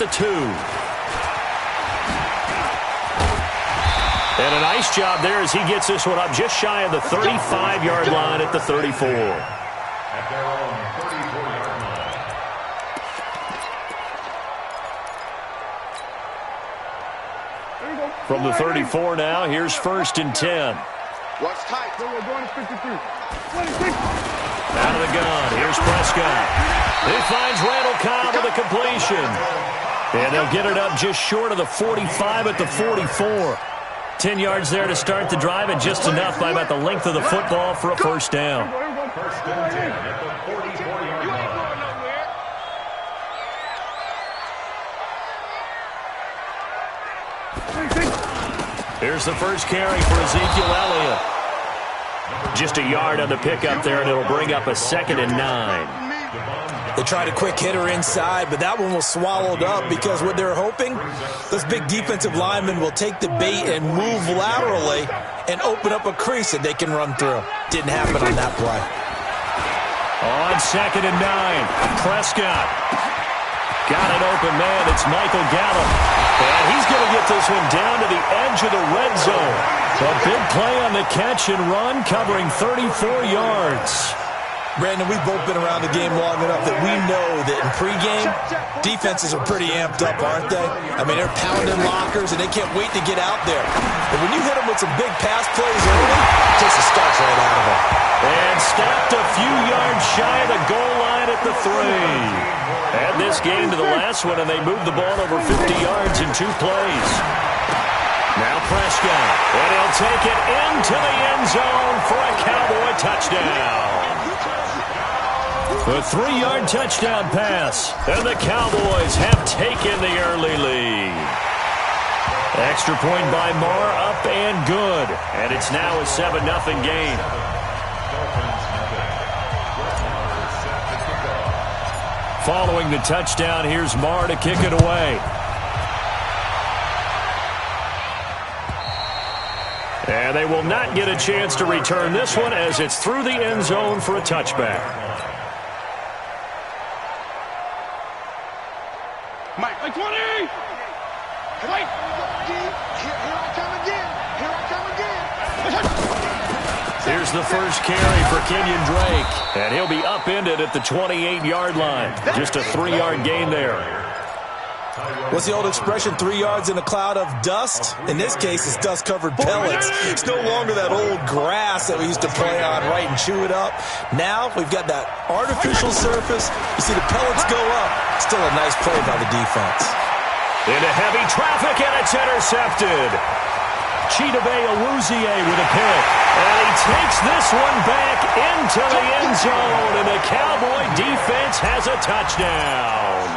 the 2. And a nice job there as he gets this one up just shy of the 35-yard line at the 34. At their own 34-yard line. From the 34 now, here's 1st and 10. Watch tight. Out of the gun, here's Prescott. He finds Randall Cobb with a completion. And they'll get it up just short of the 45 at the 44. 10 yards there to start the drive, and just enough by about the length of the football for a first down. 1st and 10 at the 44-yard line. Here's the first carry for Ezekiel Elliott. Just a yard on the pickup there, and it'll bring up a 2nd and 9. They tried a quick hitter inside, but that one was swallowed up because what they're hoping, those big defensive linemen will take the bait and move laterally and open up a crease that they can run through. Didn't happen on that play. On 2nd and 9, Prescott. Got an open man. It's Michael Gallup. And he's going to get this one down to the edge of the red zone. A big play on the catch and run, covering 34 yards. Brandon, we've both been around the game long enough that we know that in pregame, defenses are pretty amped up, aren't they? I mean, they're pounding lockers, and they can't wait to get out there. But when you hit them with some big pass plays early, it takes the starch right out of them. And stopped a few yards shy of the goal line at the 3. Add this game to the last one, and they moved the ball over 50 yards in 2 plays. Now Prescott, and he'll take it into the end zone for a Cowboy touchdown. A 3-yard touchdown pass, and the Cowboys have taken the early lead. Extra point by Marr, up and good. And it's now a 7-0 game. Following the touchdown, here's Marr to kick it away. And they will not get a chance to return this one as it's through the end zone for a touchback. Mike, 20! Mike! Here I come again! Here I come again! Here's the first carry for Kenyon Drake. And he'll be upended at the 28-yard line. Just a 3-yard gain there. What's the old expression, 3 yards in a cloud of dust? In this case, it's dust-covered pellets. It's no longer that old grass that we used to play on, right, and chew it up. Now, we've got that artificial surface. You see the pellets go up. Still a nice play by the defense. Into heavy traffic, and it's intercepted. Chidobe Awuzie with a pick. And he takes this one back into the end zone, and the Cowboy defense has a touchdown.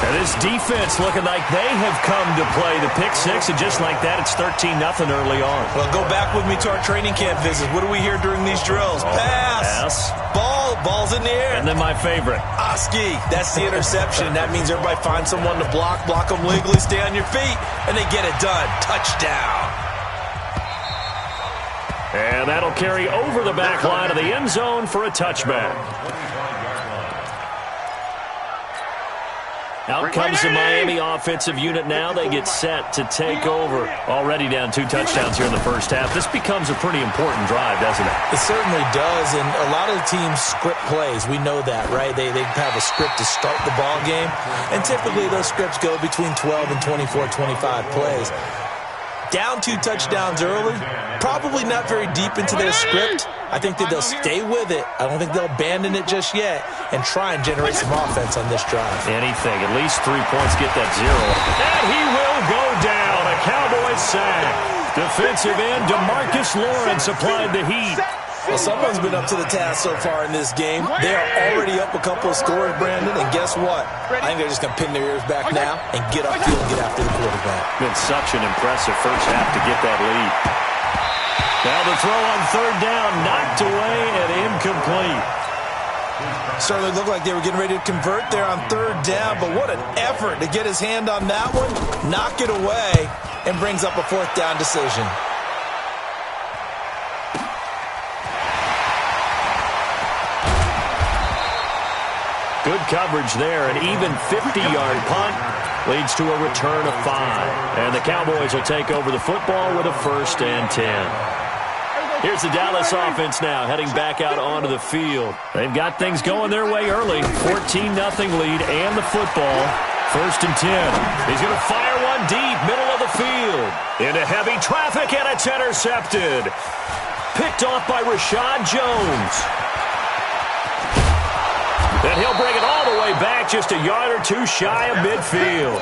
And this defense looking like they have come to play the pick six, and just like that, it's 13-0 early on. Well, go back with me to our training camp visit. What do we hear during these drills? Pass. Ball's in the air. And then my favorite. Oski. That's the interception. That means everybody finds someone to block them legally, stay on your feet, and they get it done. Touchdown. And that'll carry over the back line of the end zone for a touchback. Out comes the Miami offensive unit now. They get set to take over. Already down 2 touchdowns here in the first half. This becomes a pretty important drive, doesn't it? It certainly does, and a lot of the teams script plays. We know that, right? They have a script to start the ball game, and typically those scripts go between 12 and 24, 25 plays. Down 2 touchdowns early, probably not very deep into their script. I think that they'll stay with it. I don't think they'll abandon it just yet and try and generate some offense on this drive. Anything. At least 3 points, get that 0. And he will go down. A Cowboys sack. Defensive end DeMarcus Lawrence applied the heat. Well, someone's been up to the task so far in this game. They are already up a couple of scores, Brandon, and guess what? I think they're just going to pin their ears back now and get upfield and get after the quarterback. Been such an impressive first half to get that lead. Now the throw on 3rd down, knocked away and incomplete. Certainly looked like they were getting ready to convert there on 3rd down, but what an effort to get his hand on that one, knock it away, and brings up a 4th down decision. Good coverage there. An even 50-yard punt leads to a return of 5. And the Cowboys will take over the football with a 1st and 10. Here's the Dallas offense now, heading back out onto the field. They've got things going their way early. 14-0 lead and the football. 1st and 10. He's going to fire one deep, middle of the field. Into heavy traffic, and it's intercepted. Picked off by Rashad Jones. Then he'll bring it all the way back, just a yard or two shy of midfield.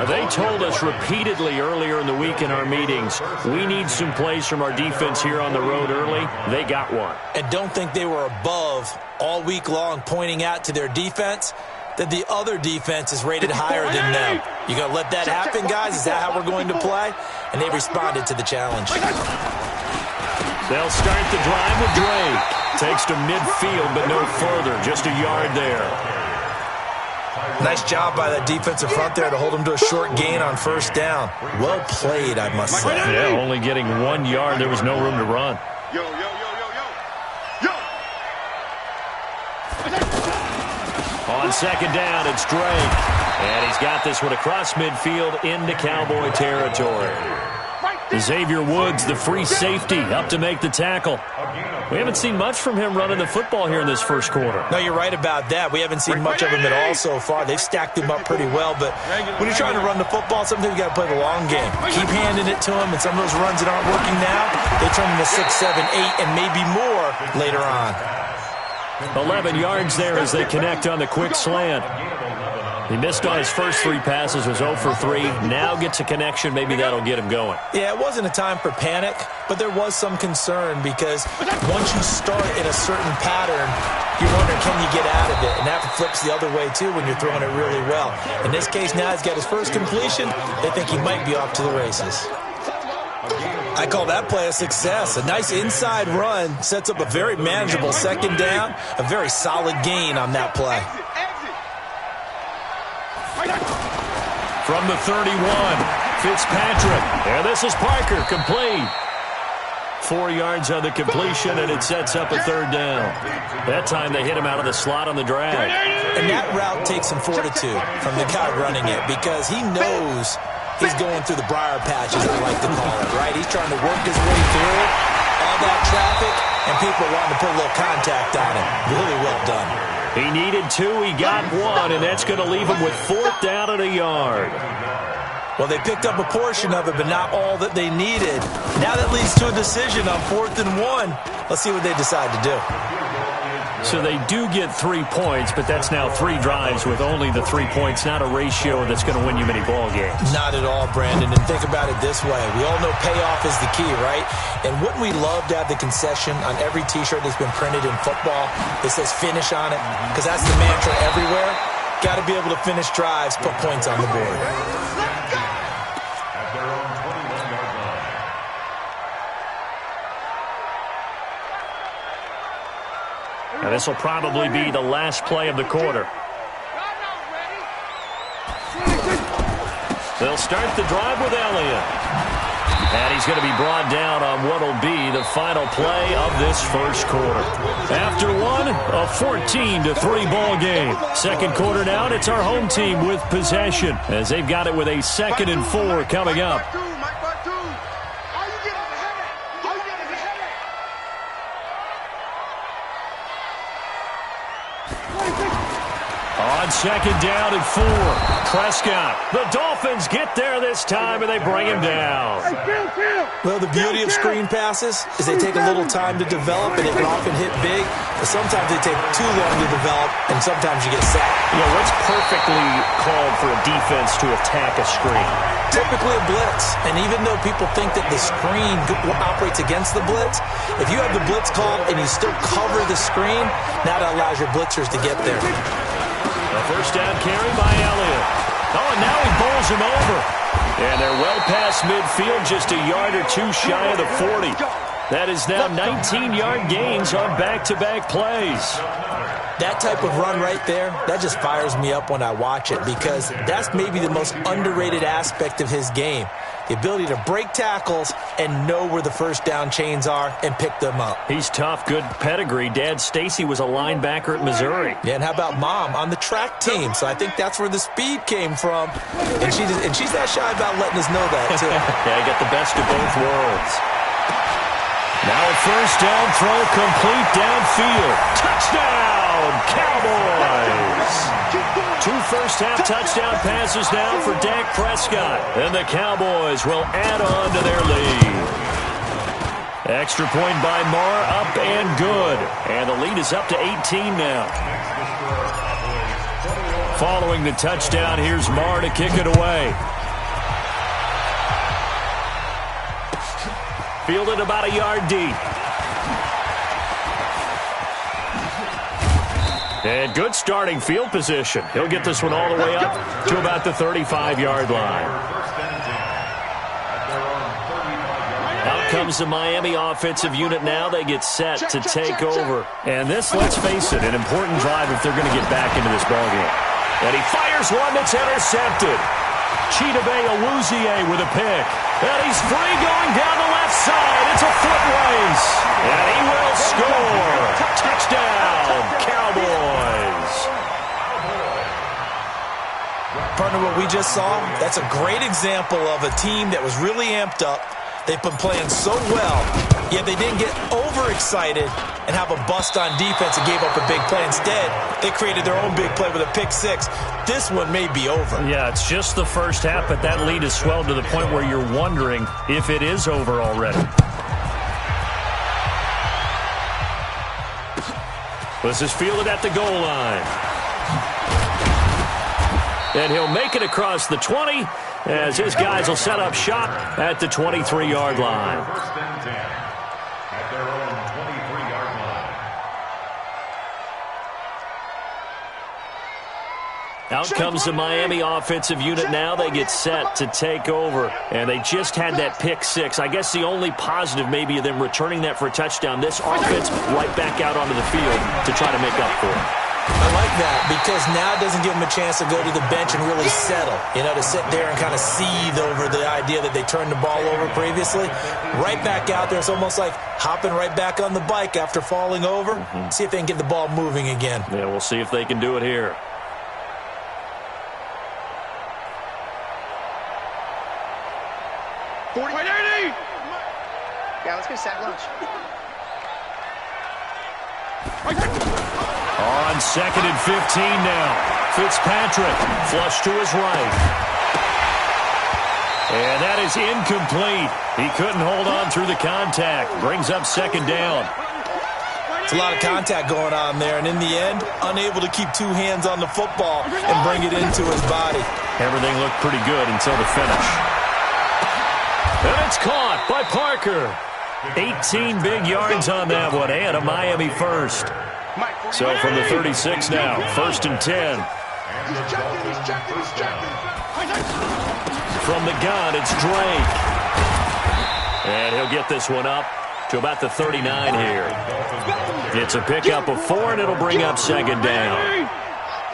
They told us repeatedly earlier in the week in our meetings, we need some plays from our defense here on the road early. They got one. And don't think they were above all week long pointing out to their defense that the other defense is rated higher than them. You going to let that happen, guys? Is that how we're going to play? And they responded to the challenge. They'll start the drive with Drake. Takes to midfield, but no further. Just a yard there. Nice job by that defensive front there to hold them to a short gain on 1st down. Well played, I must say. Yeah, only getting 1 yard. There was no room to run. Yo, yo, yo, yo, yo. Yo. On 2nd down, it's Drake. And he's got this one across midfield into Cowboy territory. Xavier Woods, the free safety, up to make the tackle. We haven't seen much from him running the football here in this 1st quarter. No, you're right about that. We haven't seen much of him at all so far. They've stacked him up pretty well, but when you're trying to run the football, sometimes you got to play the long game. Keep handing it to him, and some of those runs that aren't working now, they turn into 6, 7, 8, and maybe more later on. 11 yards there as they connect on the quick slant. He missed on his first 3 passes, was 0 for 3. Now gets a connection. Maybe that'll get him going. Yeah, it wasn't a time for panic, but there was some concern because once you start in a certain pattern, you wonder, can you get out of it? And that flips the other way, too, when you're throwing it really well. In this case, now he's got his first completion. They think he might be off to the races. I call that play a success. A nice inside run sets up a very manageable 2nd down, a very solid gain on that play. From the 31, Fitzpatrick. And this is Parker, complete. 4 yards on the completion, and it sets up a 3rd down. That time they hit him out of the slot on the drag. And that route takes some fortitude from the guy running it because he knows he's going through the briar patch, as I like to call it, right? He's trying to work his way through all that traffic, and people wanting to put a little contact on him. Really well done. He needed 2, he got 1, and that's going to leave him with 4th down and a yard. Well, they picked up a portion of it, but not all that they needed. Now that leads to a decision on 4th and 1. Let's see what they decide to do. So they do get 3 points, but that's now 3 drives with only the 3 points, not a ratio that's going to win you many ball games. Not at all, Brandon. And think about it this way. We all know payoff is the key, right? And wouldn't we love to have the concession on every T-shirt that's been printed in football that says finish on it? Because that's the mantra everywhere. Got to be able to finish drives, put points on the board. And this will probably be the last play of the quarter. They'll start the drive with Elliott. And he's going to be brought down on what will be the final play of this 1st quarter. After one, a 14-3 ball game. 2nd quarter now, it's our home team with possession as they've got it with a 2nd and 4 coming up. On 2nd down and 4, Prescott. The Dolphins get there this time, and they bring him down. Well, the beauty of screen passes is they take a little time to develop, and they can often hit big, but sometimes they take too long to develop, and sometimes you get sacked. You know, what's perfectly called for a defense to attack a screen? Typically a blitz, and even though people think that the screen operates against the blitz, if you have the blitz called and you still cover the screen, now that allows your blitzers to get there. A 1st down carry by Elliott. Oh, and now he bowls him over. And they're well past midfield, just a yard or 2 shy of the 40. That is now 19-yard gains on back-to-back plays. That type of run right there, that just fires me up when I watch it because that's maybe the most underrated aspect of his game. The ability to break tackles and know where the first down chains are and pick them up. He's tough, good pedigree. Dad, Stacy, was a linebacker at Missouri. Yeah, and how about Mom on the track team? So I think that's where the speed came from. And she's not shy about letting us know that, too. Yeah, I got the best of both worlds. Now a first down throw complete downfield. Touchdown, Cowboys! 2 first-half touchdown passes now for Dak Prescott. And the Cowboys will add on to their lead. Extra point by Marr, up and good. And the lead is up to 18 now. Following the touchdown, here's Marr to kick it away. Fielded about a yard deep. And good starting field position. He'll get this one all the way up to about the 35-yard line. Out comes the Miami offensive unit now. They get set to take over. And this, let's face it, an important drive if they're going to get back into this ballgame. And he fires one that's intercepted. Chidobe Awuzie with a pick. And he's free going down the left side. It's a foot race. And he will score. Touchdown, Cowboys. Partner, what we just saw, that's a great example of a team that was really amped up. They've been playing so well, yet they didn't get overexcited and have a bust on defense and gave up a big play. Instead, they created their own big play with a pick six. This one may be over. Yeah, it's just the first half, but that lead has swelled to the point where you're wondering if it is over already. This is fielded at the goal line. And he'll make it across the 20 as his guys will set up shop at the 23-yard line. First and 10 at their own 23-yard line. Out comes the Miami offensive unit now. They get set to take over. And they just had that pick six. I guess the only positive maybe of them returning that for a touchdown. This offense right back out onto the field to try to make up for it. I like that because now it doesn't give them a chance to go to the bench and really settle, to sit there and kind of seethe over the idea that they turned the ball over previously. Right back out there. It's almost like hopping right back on the bike after falling over. See if they can get the ball moving again. Yeah, we'll see if they can do it here. Yeah, let's go sack lunch. On 2nd and 15 now. Fitzpatrick flush to his right. And that is incomplete. He couldn't hold on through the contact. Brings up 2nd down. It's a lot of contact going on there, and in the end, unable to keep 2 hands on the football and bring it into his body. Everything looked pretty good until the finish. And it's caught by Parker. 18 big yards on that one, and a Miami first. So from the 36 now, 1st and 10. From the gun, it's Drake. And he'll get this one up to about the 39 here. It's a pickup of 4, and it'll bring up 2nd down.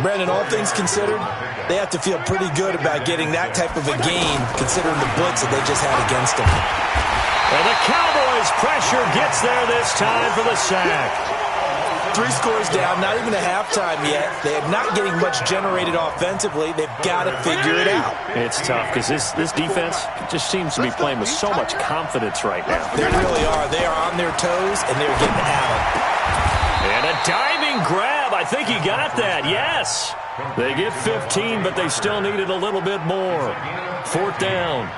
Brandon, all things considered, they have to feel pretty good about getting that type of a gain, considering the blitz that they just had against them. And the Cowboys' pressure gets there this time for the sack. 3 scores down, not even a halftime yet. They are not getting much generated offensively. They've got to figure it out. It's tough because this defense just seems to be playing with so much confidence right now. They really are. They are on their toes, and they're getting at them. And a diving grab. I think he got that. Yes. They get 15, but they still needed a little bit more. 4th down.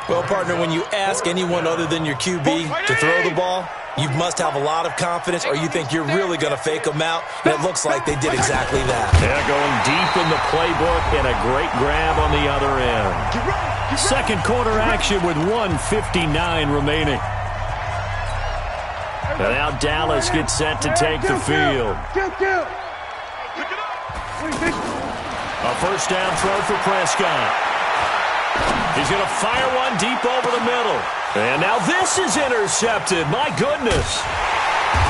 Well, partner, when you ask anyone other than your QB to throw the ball, you must have a lot of confidence, or you think you're really going to fake them out, and it looks like they did exactly that. Yeah, going deep in the playbook, and a great grab on the other end. 2nd quarter action with 1:59 remaining. And now Dallas gets set to take the field. A first down throw for Prescott. He's going to fire one deep over the middle. And now this is intercepted. My goodness.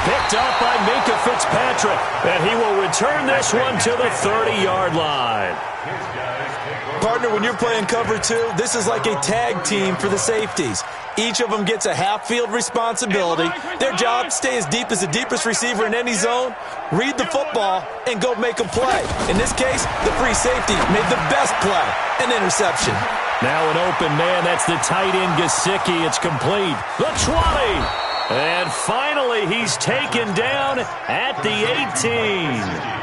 Picked up by Minkah Fitzpatrick. And he will return this one to the 30-yard line. Partner, when you're playing cover two, this is like a tag team for the safeties. Each of them gets a half-field responsibility. Their job, stay as deep as the deepest receiver in any zone, read the football, and go make a play. In this case, the free safety made the best play, an interception. Now an open man, that's the tight end Gesicki. It's complete. The 20. And finally, he's taken down at the 18.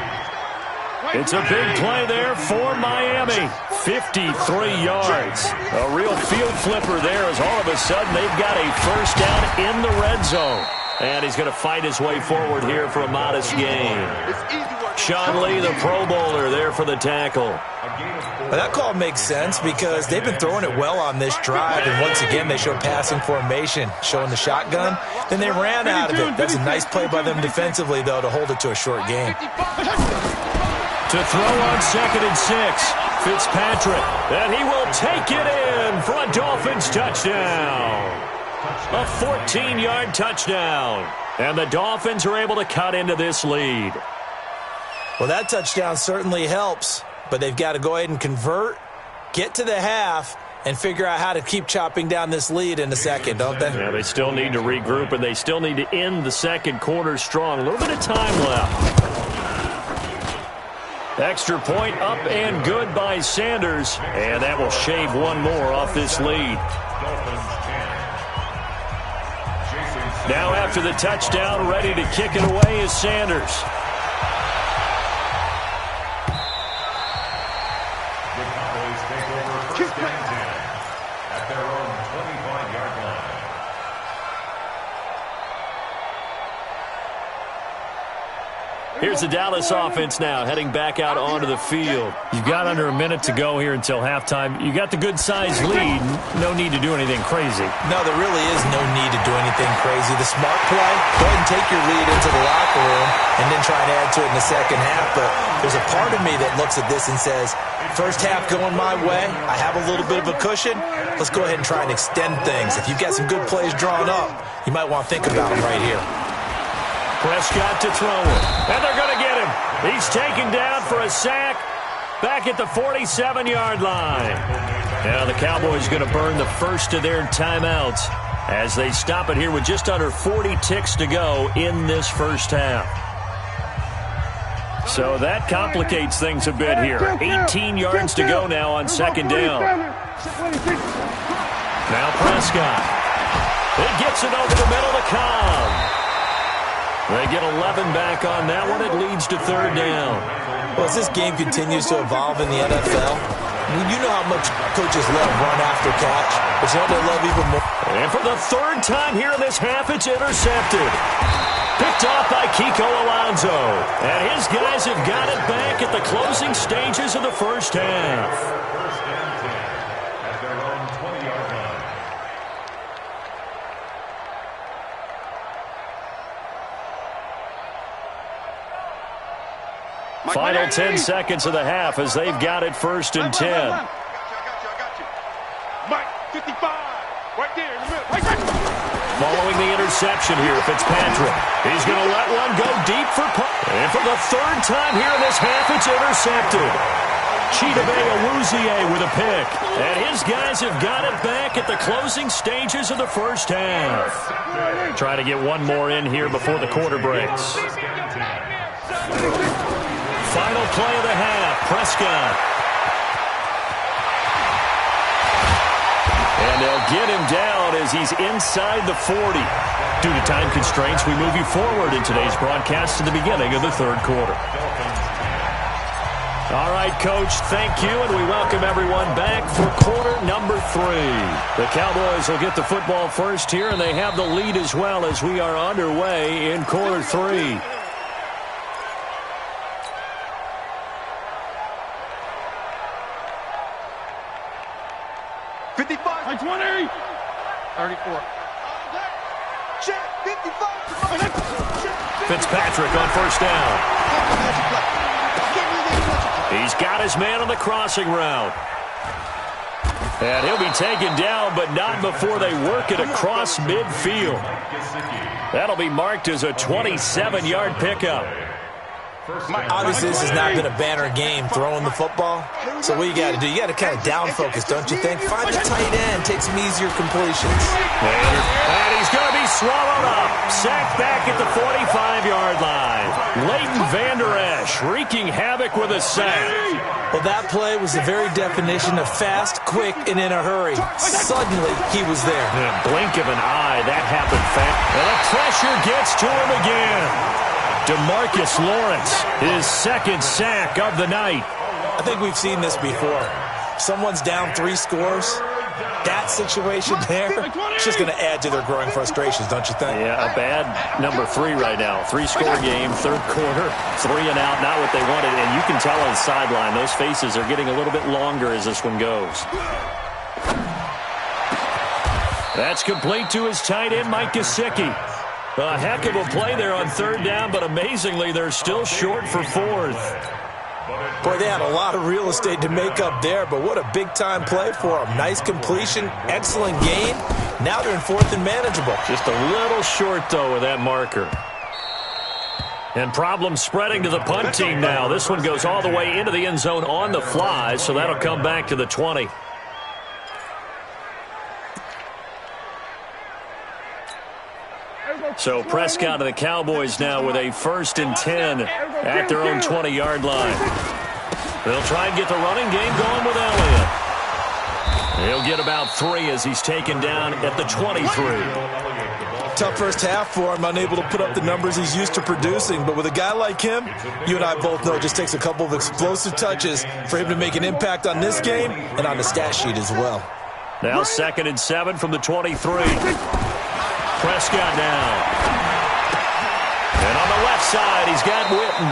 It's a big play there for Miami. 53 yards. A real field flipper there as all of a sudden they've got a first down in the red zone. And he's going to fight his way forward here for a modest gain. Sean Lee, the Pro Bowler, there for the tackle. Well, that call makes sense because they've been throwing it well on this drive, and once again they show passing formation, showing the shotgun. Then they ran out of it. That's a nice play by them defensively, though, to hold it to a short game. To throw on 2nd and 6, Fitzpatrick, and he will take it in for a Dolphins touchdown. A 14-yard touchdown, and the Dolphins are able to cut into this lead. Well, that touchdown certainly helps, but they've got to go ahead and convert, get to the half, and figure out how to keep chopping down this lead in the second, don't they? Yeah, they still need to regroup, and they still need to end the second quarter strong. A little bit of time left. Extra point up and good by Sanders, and that will shave one more off this lead. Now after the touchdown, ready to kick it away is Sanders. The Cowboys take over first and 10 at their own 25-yard line. Here's the Dallas offense now, heading back out onto the field. You've got under a minute to go here until halftime. You got the good-sized lead. No need to do anything crazy. No, there really is no need to do anything crazy. The smart play, go ahead and take your lead into the locker room and then try and add to it in the second half. But there's a part of me that looks at this and says, first half going my way, I have a little bit of a cushion. Let's go ahead and try and extend things. If you've got some good plays drawn up, you might want to think about them right here. Prescott to throw it, and they're going to get him. He's taken down for a sack back at the 47-yard line. Now the Cowboys going to burn the first of their timeouts as they stop it here with just under 40 ticks to go in this first half. So that complicates things a bit here. 18 yards to go now on second down. Now Prescott. It gets it over the middle to Cobb. They get 11 back on that one. It leads to third down. Well, as this game continues to evolve in the NFL, you know how much coaches love run after catch, but you know they love even more. And for the third time here in this half, it's intercepted. Picked off by Kiko Alonso. And his guys have got it back at the closing stages of the first half. First and 10 at their own 20-yard line. Final 10 seconds of the half as they've got it first and 10. I got you. Mike, 55. Right there in the middle. Right there. Following the interception here, Fitzpatrick. He's going to let one go deep for punt. And for the third time here in this half, it's intercepted. Chidobe Awuzie with a pick. And his guys have got it back at the closing stages of the first half. Trying to get one more in here before the quarter breaks. Final play of the half, Prescott. And they'll get him down as he's inside the 40. Due to time constraints, we move you forward in today's broadcast to the beginning of the third quarter. All right, Coach, thank you, and we welcome everyone back for quarter number 3. The Cowboys will get the football first here, and they have the lead as well as we are underway in quarter 3. Like 20. 34. Check, 55. Fitzpatrick on first down. He's got his man on the crossing route. And he'll be taken down, but not before they work it across midfield. That'll be marked as a 27-yard pickup. Obviously, this has not been a banner game throwing the football. So what you got to do, you got to kind of down focus, don't you think? Find the tight end, take some easier completions. And he's going to be swallowed up. Sacked back at the 45-yard line. Leighton Vander Esch wreaking havoc with a sack. Well, that play was the very definition of fast, quick, and in a hurry. Suddenly, he was there. In a blink of an eye, that happened fast. And the pressure gets to him again. DeMarcus Lawrence, his second sack of the night. I think we've seen this before. Someone's down 3 scores. That situation there, it's just going to add to their growing frustrations, don't you think? Yeah, a bad number 3 right now. 3-score game, third quarter, 3 and out, not what they wanted. And you can tell on the sideline, those faces are getting a little bit longer as this one goes. That's complete to his tight end, Mike Gesicki. A heck of a play there on third down, but amazingly, they're still short for fourth. Boy, they had a lot of real estate to make up there, but what a big-time play for them. Nice completion, excellent gain. Now they're in fourth and manageable. Just a little short, though, with that marker. And problems spreading to the punt team now. This one goes all the way into the end zone on the fly, so that'll come back to the 20. So Prescott and the Cowboys now with a 1st and 10 at their own 20-yard line. They'll try and get the running game going with Elliott. He'll get about 3 as he's taken down at the 23. Tough first half for him, unable to put up the numbers he's used to producing. But with a guy like him, you and I both know it just takes a couple of explosive touches for him to make an impact on this game and on the stat sheet as well. Now 2nd and 7 from the 23. Prescott now. And on the left side, he's got Witten.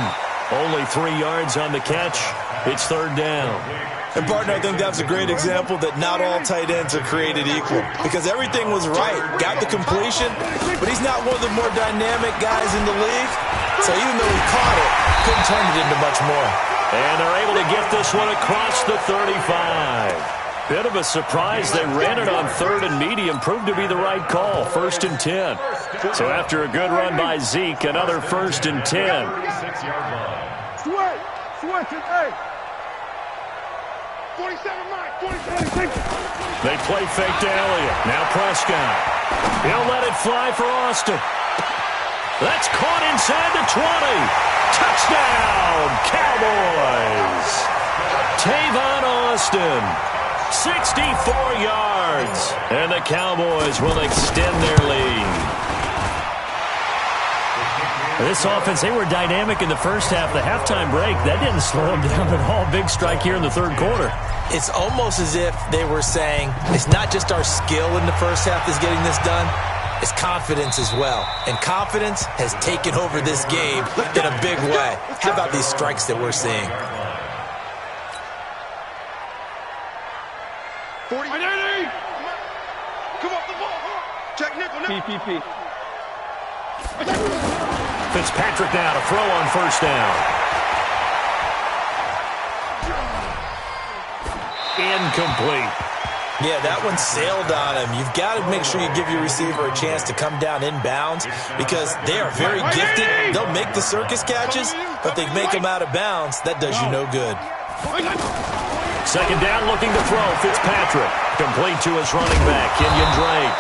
Only 3 yards on the catch. It's third down. And, partner, I think that's a great example that not all tight ends are created equal. Because everything was right. Got the completion, but he's not one of the more dynamic guys in the league. So even though he caught it, couldn't turn it into much more. And they're able to get this one across the 35. Bit of a surprise. They ran it on 3rd and medium. Proved to be the right call. 1st and 10. So after a good run by Zeke, another 1st and 10. They play fake to Elliott. Now Prescott. He'll let it fly for Austin. That's caught inside the 20. Touchdown, Cowboys. Tavon Austin. 64 yards, and the Cowboys will extend their lead. This offense, they were dynamic in the first half. The halftime break, that didn't slow them down at all. Big strike here in the third quarter. It's almost as if they were saying, it's not just our skill in the first half that's getting this done, it's confidence as well. And confidence has taken over this game in a big way. How about these strikes that we're seeing? 40. Come off the ball. Check nickel. PPP. Fitzpatrick now to throw on first down. Incomplete. Yeah, that one sailed on him. You've got to make sure you give your receiver a chance to come down inbounds because they are very gifted. They'll make the circus catches, but they make them out of bounds. That does you no good. Second down, looking to throw. Fitzpatrick complete to his running back, Kenyon Drake.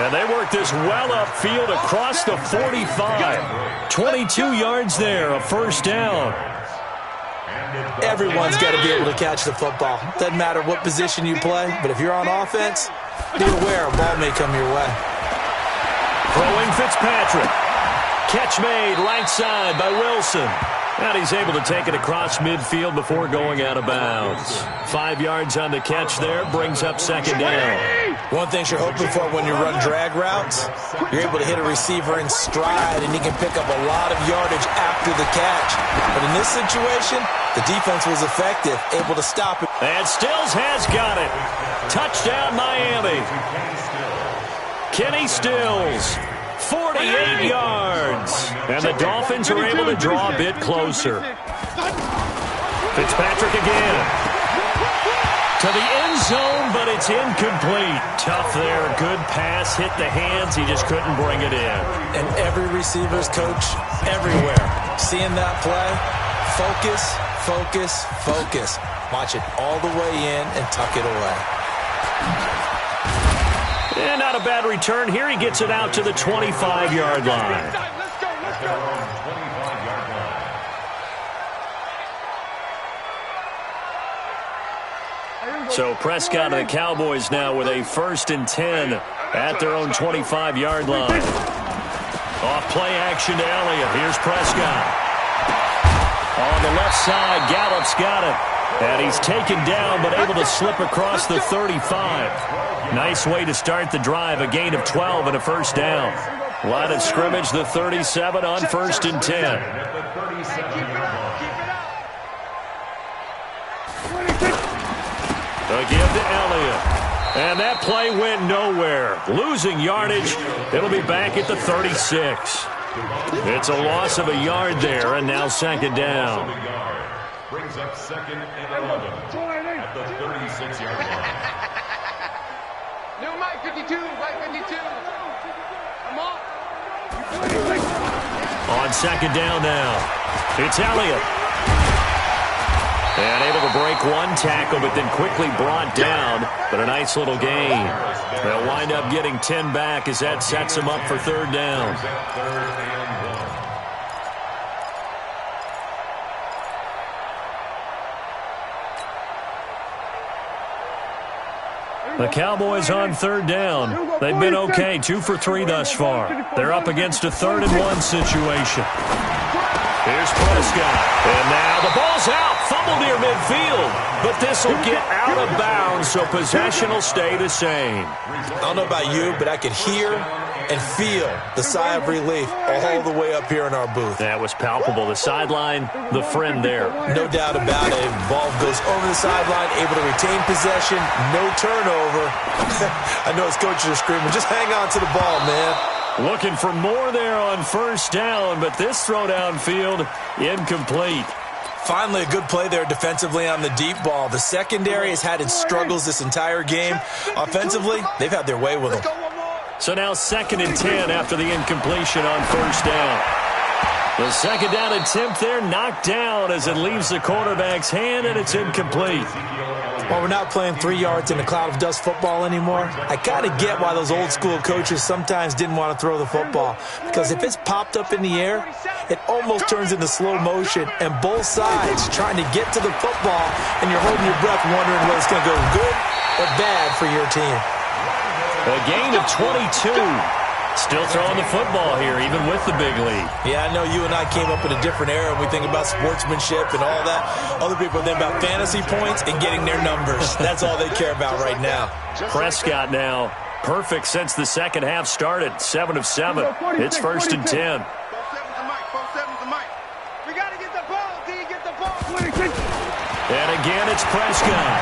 And they work this well upfield across the 45. 22 yards there, a first down. Everyone's got to be able to catch the football. Doesn't matter what position you play, but if you're on offense, be aware a ball may come your way. Throwing Fitzpatrick. Catch made right side by Wilson. And he's able to take it across midfield before going out of bounds. 5 yards on the catch there, brings up second down. One thing you're hoping for when you run drag routes, you're able to hit a receiver in stride, and he can pick up a lot of yardage after the catch. But in this situation, the defense was effective, able to stop it. And Stills has got it. Touchdown, Miami. Kenny Stills. 48 yards. And the Dolphins are able to draw a bit closer. Fitzpatrick again. To the end zone, but it's incomplete. Tough there. Good pass. Hit the hands. He just couldn't bring it in. And every receiver's coach everywhere. Seeing that play, focus, focus, focus. Watch it all the way in and tuck it away. And not a bad return here. He gets it out to the 25-yard line. At their own 25-yard line. So Prescott and the Cowboys now with a 1st and 10 at their own 25-yard line. Off play action to Elliott. Here's Prescott. On the left side, Gallup's got it. And he's taken down but able to slip across the 35. Nice way to start the drive. A gain of 12 and a 1st down. Line of scrimmage, the 37 on 1st and 10. At the 37-yard line. A give to Elliott. And that play went nowhere. Losing yardage. It'll be back at the 36. It's a loss of a yard there, and now 2nd down. Brings up 2nd and 11 at the 36-yard line. New Mike 52, Mike 52. Come on. On 2nd down now. It's Elliott. And able to break one tackle, but then quickly brought down. But a nice little gain. They'll wind up getting 10 back as that sets them up for 3rd down. The Cowboys on 3rd down. They've been okay, 2 for 3 thus far. They're up against a 3rd and 1 situation. Here's Prescott. And now the ball's out. Fumble near midfield. But this will get out of bounds, so possession will stay the same. I don't know about you, but I could hear and feel the sigh of relief all the way up here in our booth. That was palpable. The sideline, the friend there. No doubt about it. Ball goes over the sideline, able to retain possession, no turnover. I know his coaches are screaming, just hang on to the ball, man. Looking for more there on 1st down, but this throw downfield, incomplete. Finally, a good play there defensively on the deep ball. The secondary has had its struggles this entire game. Offensively, they've had their way with them. So now 2nd and 10 after the incompletion on 1st down. The 2nd down attempt there knocked down as it leaves the quarterback's hand, and it's incomplete. While we're not playing 3 yards in a cloud of dust football anymore, I kind of get why those old school coaches sometimes didn't want to throw the football. Because if it's popped up in the air, it almost turns into slow motion, and both sides trying to get to the football, and you're holding your breath wondering whether it's going to go good or bad for your team. A gain of 22. Still throwing the football here, even with the big lead. Yeah, I know you and I came up in a different era, and we think about sportsmanship and all that. Other people think about fantasy points and getting their numbers. That's all they care about right now. Prescott now, perfect since the 2nd half started. 7 of 7. It's 1st and 10. We got to get the ball, D. Get the ball. And again, it's Prescott.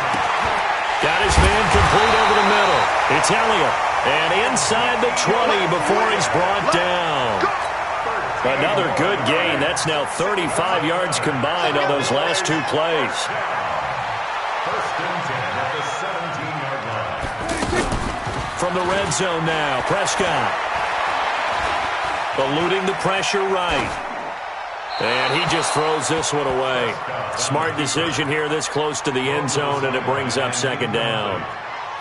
Got his man complete over the middle. It's Elliott. And inside the 20 before he's brought down. Another good gain. That's now 35 yards combined on those last 2 plays. 1st and 10 at the 17-yard line. From the red zone now, Prescott. Eluding the pressure right. And he just throws this one away. Smart decision here this close to the end zone, and it brings up 2nd down.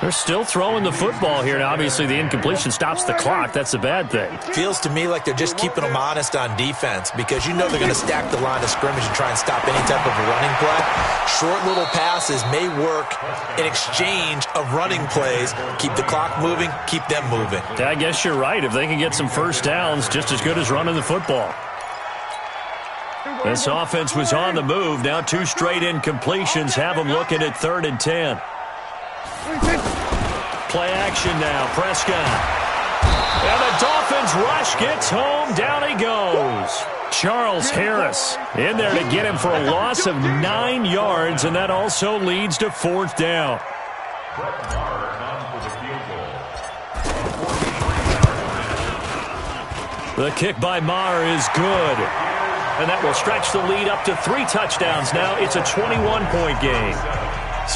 They're still throwing the football here, and obviously the incompletion stops the clock. That's a bad thing. Feels to me like they're just keeping them honest on defense because you know they're going to stack the line of scrimmage and try and stop any type of a running play. Short little passes may work in exchange of running plays. Keep the clock moving, keep them moving. I guess you're right. If they can get some 1st downs, just as good as running the football. This offense was on the move. Now 2 straight incompletions have them looking at 3rd and 10. Play action now, Prescott. And the Dolphins rush gets home. Down he goes. Charles Harris in there to get him for a loss of 9 yards, and that also leads to 4th down. The kick by Maher is good. And that will stretch the lead up to 3 touchdowns now. It's a 21-point game.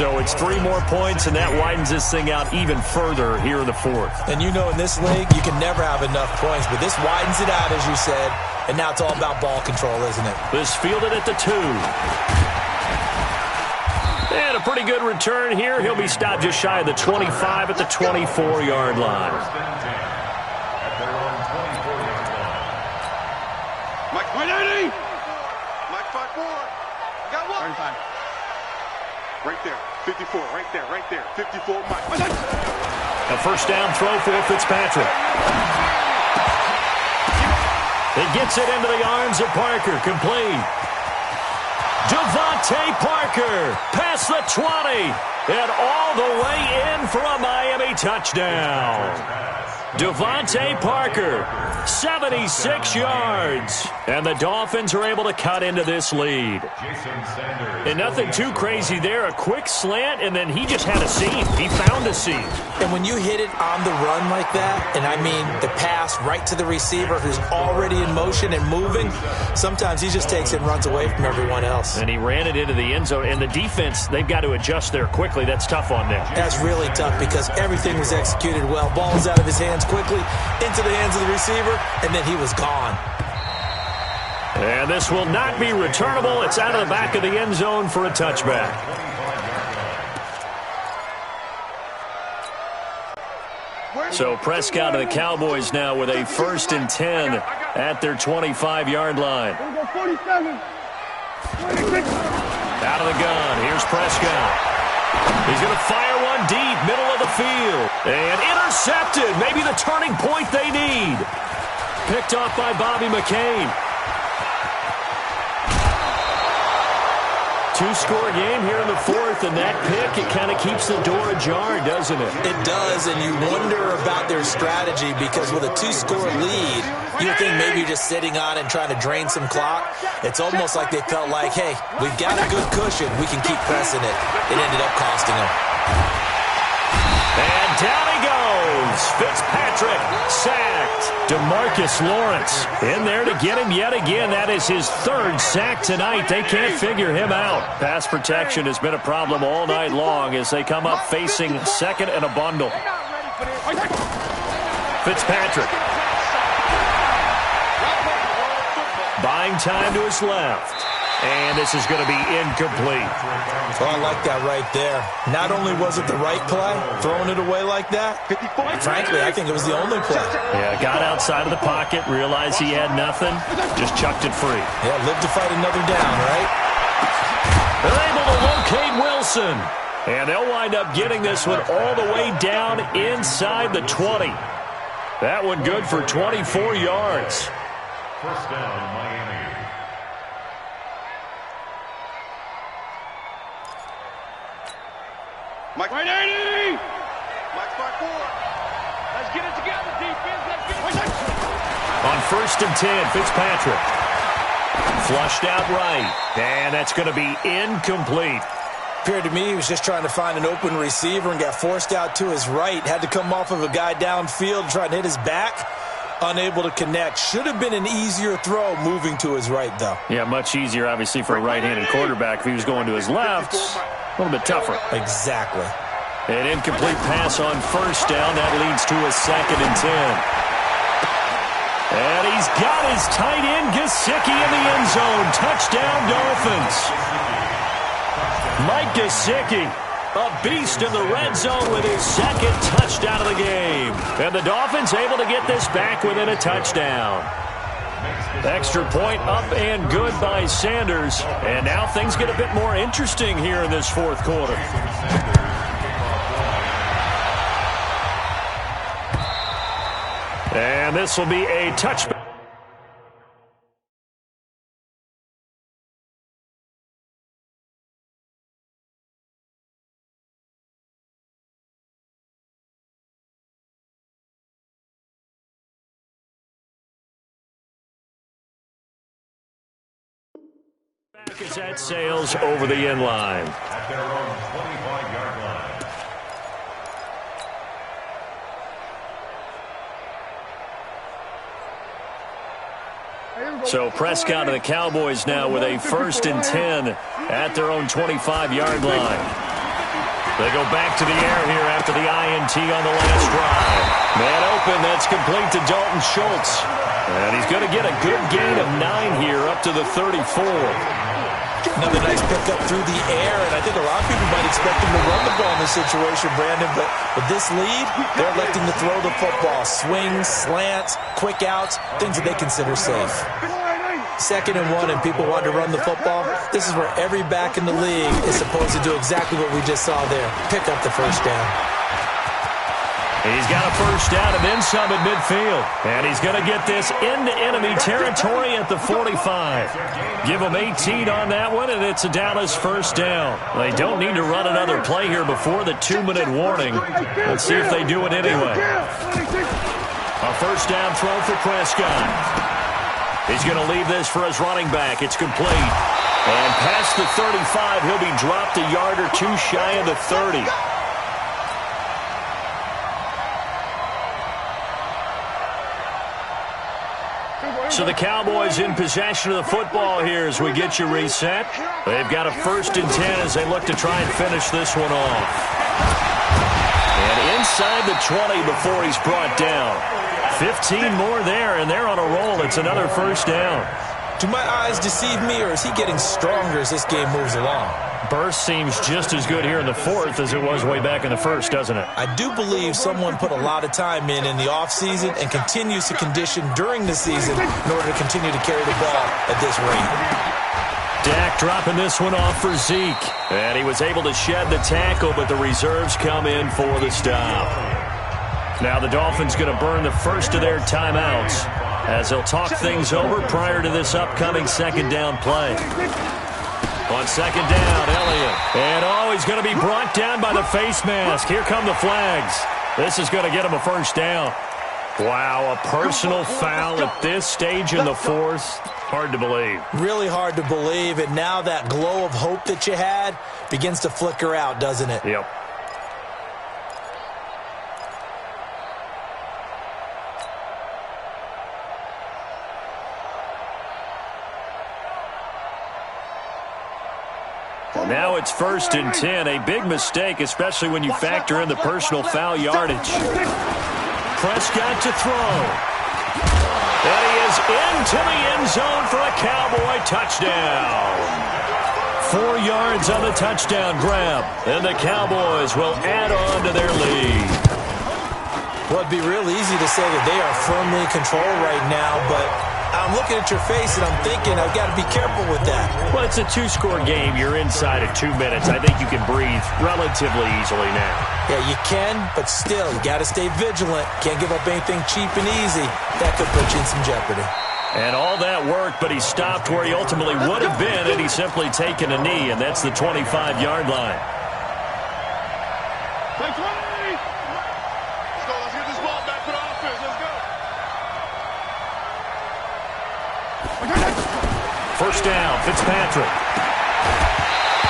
So it's 3 more points, and that widens this thing out even further here in the fourth. And you know in this league, you can never have enough points, but this widens it out, as you said, and now it's all about ball control, isn't it? This fielded at the 2. And a pretty good return here. He'll be stopped just shy of the 25 at the 24-yard line. Mike 180. Mike 5-4. Got one. 35. Right there. 54. Right there. 54. Mike. A first down throw for Fitzpatrick. He gets it into the arms of Parker. Complete. Devontae Parker past the 20 and all the way in for a Miami touchdown. Devontae Parker, 76 yards. And the Dolphins are able to cut into this lead. And nothing too crazy there. A quick slant, and then he just had a seam. He found a seam. And when you hit it on the run like that, and I mean the pass right to the receiver who's already in motion and moving, sometimes he just takes it and runs away from everyone else. And he ran it into the end zone. And the defense, they've got to adjust there quickly. That's tough on them. That's really tough because everything was executed well. Ball was out of his hands quickly, into the hands of the receiver, and then he was gone. And this will not be returnable. It's out of the back of the end zone for a touchback. So Prescott and the Cowboys now with a 1st and 10 at their 25-yard line. Out of the gun. Here's Prescott. He's going to fire one deep, middle of the field. And intercepted. Maybe the turning point they need. Picked off by Bobby McCain. 2-score game here in the 4th, and that pick, it kind of keeps the door ajar, doesn't it? It does, and you wonder about their strategy because with a 2-score lead, you think maybe you're just sitting on and trying to drain some clock. It's almost like they felt like, hey, we've got a good cushion. We can keep pressing it. It ended up costing them. And down he goes. Fitzpatrick sacked. DeMarcus Lawrence in there to get him yet again. That is his 3rd sack tonight. They can't figure him out. Pass protection has been a problem all night long as they come up facing 2nd and a bundle. Fitzpatrick. Buying time to his left. And this is going to be incomplete. Oh, I like that right there. Not only was it the right play, throwing it away like that, frankly, I think it was the only play. Yeah, got outside of the pocket, realized he had nothing, just chucked it free. Yeah, live to fight another down, right? They're able to locate Wilson. And they'll wind up getting this one all the way down inside the 20. That one good for 24 yards. First down, Miami. Mike 180. Mike 5-4. Let's get it together, defense. Let's get it. On 1st and 10, Fitzpatrick. Flushed out right. And that's going to be incomplete. Appeared to me he was just trying to find an open receiver and got forced out to his right. Had to come off of a guy downfield trying to hit his back. Unable to connect. Should have been an easier throw moving to his right, though. Yeah, much easier, obviously, for a right-handed quarterback. If he was going to his left, a little bit tougher. Exactly. An incomplete pass on 1st down. That leads to a 2nd and 10. And he's got his tight end, Gesicki, in the end zone. Touchdown, Dolphins. Mike Gesicki, a beast in the red zone with his 2nd touchdown of the game. And the Dolphins able to get this back within a touchdown. Extra point up and good by Sanders. And now things get a bit more interesting here in this 4th quarter. And this will be a touchback. It's at Sales over the end line. At their own 25-yard line. So Prescott and the Cowboys now with a 1st and 10 at their own 25-yard line. They go back to the air here after the INT on the last drive. Man open, that's complete to Dalton Schultz. And he's going to get a good gain of 9 here up to the 34. Another nice pickup through the air, and I think a lot of people might expect him to run the ball in this situation, Brandon, but with this lead, they're electing to throw the football. Swings, slants, quick outs, things that they consider safe. 2nd and 1, and people want to run the football. This is where every back in the league is supposed to do exactly what we just saw there. Pick up the first down. He's got a first down and then some at midfield. And he's going to get this into enemy territory at the 45. Give him 18 on that one, and it's a Dallas first down. They don't need to run another play here before the 2-minute warning. Let's see if they do it anyway. A first down throw for Prescott. He's going to leave this for his running back. It's complete. And past the 35, he'll be dropped a yard or two shy of the 30. So the Cowboys in possession of the football here as we get you reset. They've got a 1st and 10 as they look to try and finish this one off. And inside the 20 before he's brought down. 15 more there, and they're on a roll. It's another first down. Do my eyes deceive me, or is he getting stronger as this game moves along? Burst seems just as good here in the 4th as it was way back in the 1st, doesn't it? I do believe someone put a lot of time in the offseason and continues to condition during the season in order to continue to carry the ball at this rate. Dak dropping this one off for Zeke. And he was able to shed the tackle, but the reserves come in for the stop. Now the Dolphins going to burn the first of their timeouts as they'll talk things over prior to this upcoming 2nd down play. On 2nd down, Elliott. And he's going to be brought down by the face mask. Here come the flags. This is going to get him a first down. Wow, a personal foul at this stage in the 4th. Hard to believe. Really hard to believe, and now that glow of hope that you had begins to flicker out, doesn't it? Yep. Now it's 1st and 10. A big mistake, especially when you factor in the personal foul yardage. Prescott to throw. And he is into the end zone for a Cowboy touchdown. 4 yards on the touchdown grab. And the Cowboys will add on to their lead. Well, it'd be real easy to say that they are firmly in control right now, but I'm looking at your face and I'm thinking I've got to be careful with that. Well, it's a 2-score game. You're inside of 2 minutes. I think you can breathe relatively easily now. Yeah, you can, but still, you got to stay vigilant. Can't give up anything cheap and easy. That could put you in some jeopardy. And all that work, but he stopped where he ultimately would have been had he simply taken a knee, and that's the 25-yard line. Let's go. Let's get this ball back for the offense. Let's go. First down, Fitzpatrick.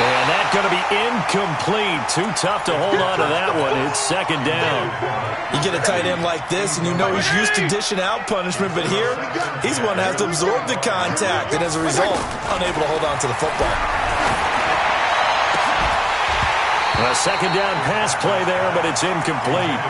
And that's going to be incomplete. Too tough to hold on to that one. It's 2nd down. You get a tight end like this, and you know he's used to dishing out punishment, but here, he's one that has to absorb the contact, and as a result, unable to hold on to the football. A 2nd down pass play there, but it's incomplete.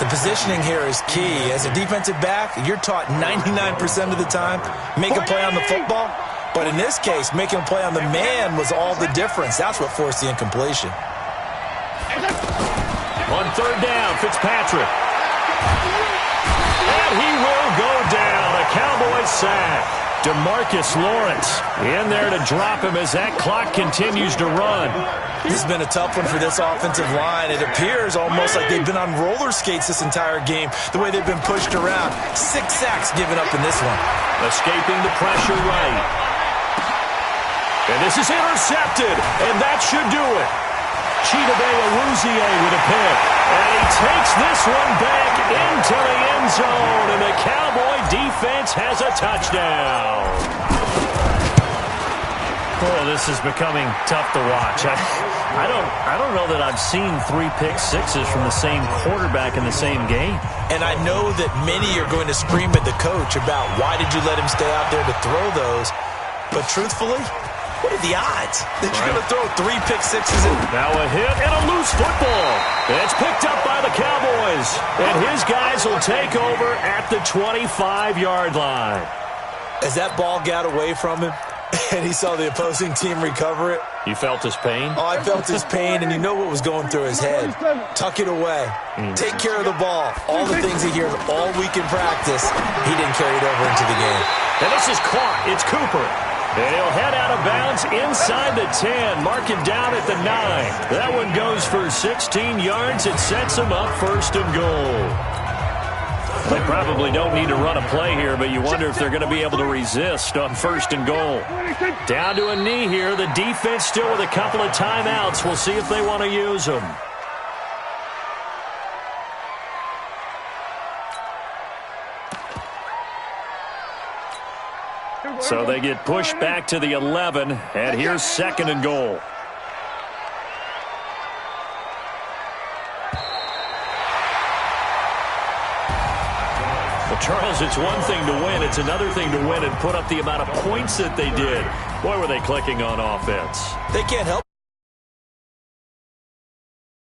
The positioning here is key. As a defensive back, you're taught 99% of the time, make a play on the football. But in this case, making a play on the man was all the difference. That's what forced the incompletion. On 3rd down, Fitzpatrick. And he will go down. A Cowboys sack. DeMarcus Lawrence in there to drop him as that clock continues to run. This has been a tough one for this offensive line. It appears almost like they've been on roller skates this entire game, the way they've been pushed around. 6 sacks given up in this one. Escaping the pressure right. And this is intercepted, and that should do it. Chidobe Awuzie with a pick. And he takes this one back into the end zone, and the Cowboy defense has a touchdown. Oh, this is becoming tough to watch. I don't know that I've seen 3 pick sixes from the same quarterback in the same game. And I know that many are going to scream at the coach about why did you let him stay out there to throw those. But truthfully, what are the odds that you're going to throw 3 pick sixes in? Now a hit and a loose foot It's picked up by the Cowboys, and his guys will take over at the 25-yard line. As that ball got away from him and he saw the opposing team recover it. You felt his pain? Oh, I felt his pain, and you know what was going through his head. Tuck it away. Take care of the ball. All the things he hears all week in practice, he didn't carry it over into the game. And this is caught. It's Cooper. And he'll head out of bounds inside the 10, marking down at the 9. That one goes for 16 yards. It sets him up first and goal. They probably don't need to run a play here, but you wonder if they're going to be able to resist on first and goal. Down to a knee here. The defense still with a couple of timeouts. We'll see if they want to use them. So they get pushed back to the 11, and here's second and goal. Well, Charles, it's one thing to win. It's another thing to win and put up the amount of points that they did. Boy, were they clicking on offense. They can't help